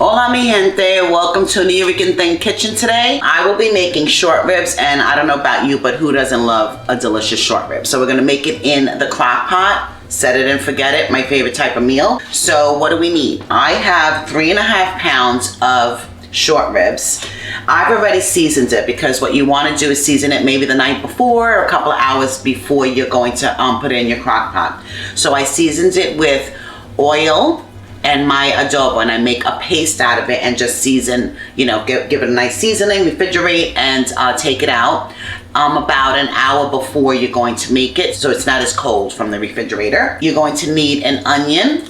Hola mi gente, welcome to Anewyoricanthing kitchen today. I will be making short ribs, and I don't know about you, but who doesn't love a delicious short rib? So we're gonna make it in the crock pot. Set it and forget it, my favorite type of meal. So what do we need? I have 3.5 pounds of short ribs. I've already seasoned it because what you want to do is season it maybe the night before or a couple of hours before you're going to put it in your crock pot. So I seasoned it with oil and my adobo, and I make a paste out of it and just season, you know, give it a nice seasoning, refrigerate, and take it out about an hour before you're going to make it, so it's not as cold from the refrigerator. You're going to need an onion.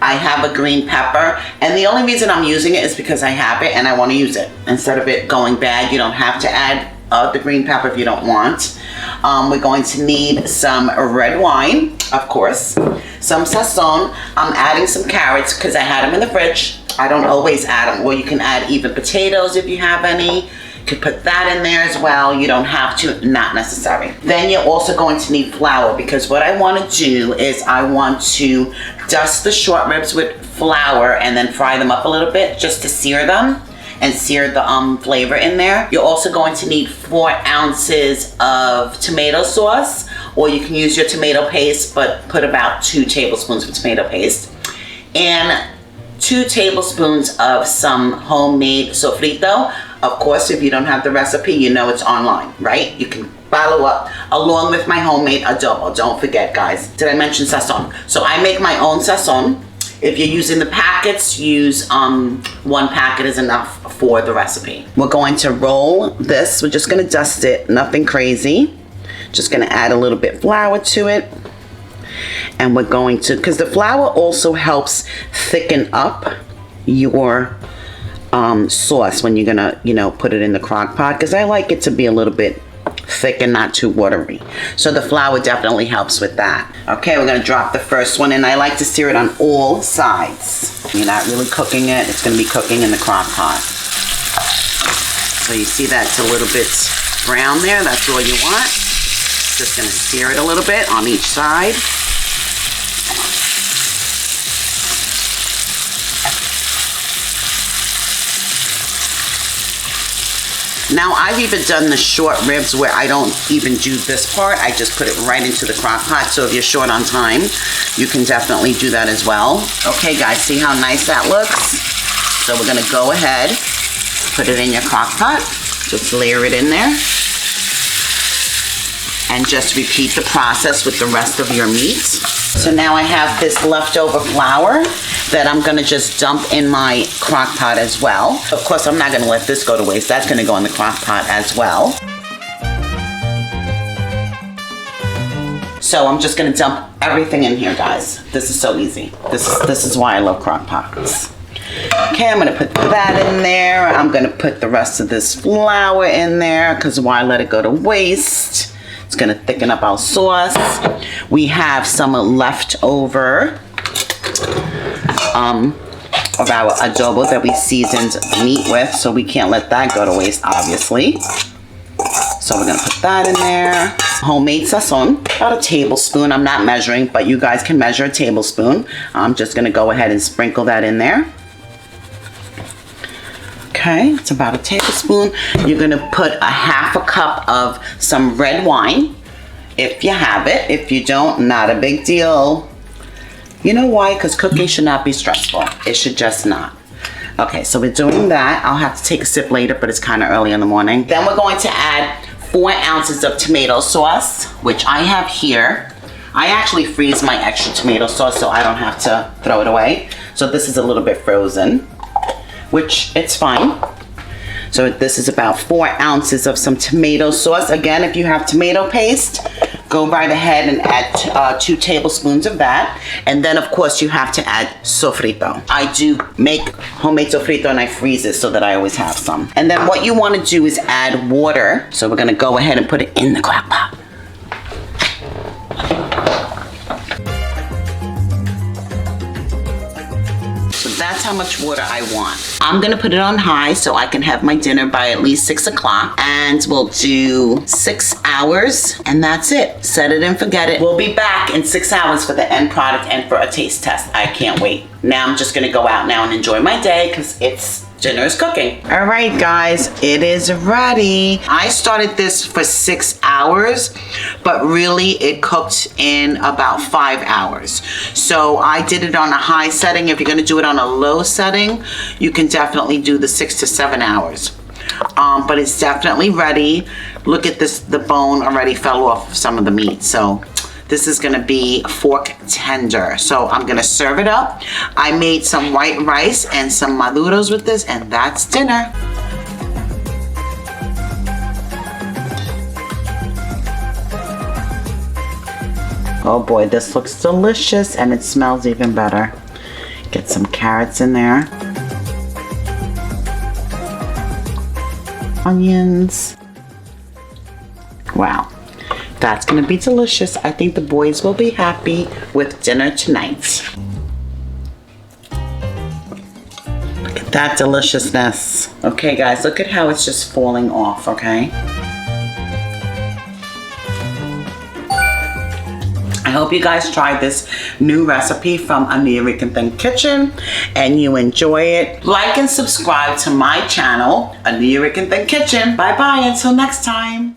I have a green pepper, and the only reason I'm using it is because I have it and I want to use it. Instead of it going bad, you don't have to add the green pepper if you don't want. We're going to need some red wine, of course, some sazon. I'm adding some carrots because I had them in the fridge. I don't always add them, or you can add even potatoes if you have any. You could put that in there as well. You don't have to, not necessary. Then you're also going to need flour, because what I want to do is I want to dust the short ribs with flour and then fry them up a little bit just to sear them and sear the flavor in there. You're also going to need 4 ounces of tomato sauce, or you can use your tomato paste, but put about 2 tablespoons of tomato paste, and 2 tablespoons of some homemade sofrito. Of course, if you don't have the recipe, you know it's online, right? You can follow up along with my homemade adobo. Don't forget, guys. Did I mention sazon? So I make my own sazon. If you're using the packets, use 1 packet is enough for the recipe. We're going to roll this. We're just going to dust it, nothing crazy. Just going to add a little bit flour to it. And we're going to, because the flour also helps thicken up your sauce when you're gonna, you know, put it in the crock pot, because I like it to be a little bit thick and not too watery. So the flour definitely helps with that. Okay, we're gonna drop the first one, and I like to sear it on all sides. You're not really cooking it, it's gonna be cooking in the crock pot. So you see that's a little bit brown there, that's all you want. Just gonna sear it a little bit on each side. Now I've even done the short ribs where I don't even do this part. I just put it right into the crock pot. So if you're short on time, you can definitely do that as well. Okay guys, see how nice that looks? So we're gonna go ahead, put it in your crock pot. Just layer it in there. And just repeat the process with the rest of your meat. So now I have this leftover flour that I'm gonna just dump in my crock pot as well. Of course, I'm not gonna let this go to waste. That's gonna go in the crock pot as well. So I'm just gonna dump everything in here, guys. This is so easy. This is why I love crock pots. Okay, I'm gonna put that in there. I'm gonna put the rest of this flour in there, because why let it go to waste? It's gonna thicken up our sauce. We have some leftover of our adobo that we seasoned meat with, so we can't let that go to waste, obviously. So we're gonna put that in there. Homemade sazon, about a tablespoon. I'm not measuring, but you guys can measure a tablespoon. I'm just gonna go ahead and sprinkle that in there. Okay, it's about a tablespoon. You're gonna put a 1/2 cup of some red wine, if you have it. If you don't, not a big deal. You know why? Because cooking should not be stressful. It should just not. Okay, so we're doing that. I'll have to take a sip later, but it's kind of early in the morning. Then we're going to add 4 ounces of tomato sauce, which I have here. I actually freeze my extra tomato sauce so I don't have to throw it away. So this is a little bit frozen, which it's fine. So this is about 4 ounces of some tomato sauce. Again, if you have tomato paste, go right ahead and add 2 tablespoons of that. And then of course you have to add sofrito. I do make homemade sofrito and I freeze it so that I always have some. And then what you want to do is add water. So we're gonna go ahead and put it in the crock pot. So that's how much water I want. I'm gonna put it on high so I can have my dinner by at least 6 o'clock, and we'll do 6 hours, and that's it. Set it and forget it. We'll be back in 6 hours for the end product and for a taste test. I can't wait. Now I'm just gonna go out now and enjoy my day because dinner is cooking. All right, guys, it is ready. I started this for 6 hours, but really it cooked in about 5 hours. So I did it on a high setting. If you're gonna do it on a low setting, you can definitely do the 6 to 7 hours. But it's definitely ready. Look at this, the bone already fell off some of the meat. So this is gonna be fork tender. So I'm gonna serve it up. I made some white rice and some maduros with this, and that's dinner. Oh boy, this looks delicious and it smells even better. Get some carrots in there. Onions. Wow. That's gonna be delicious. I think the boys will be happy with dinner tonight. Look at that deliciousness. Okay guys, look at how it's just falling off, okay? I hope you guys tried this new recipe from Anewyoricanthing Kitchen and you enjoy it. Like and subscribe to my channel, Anewyoricanthing Kitchen. Bye bye until next time.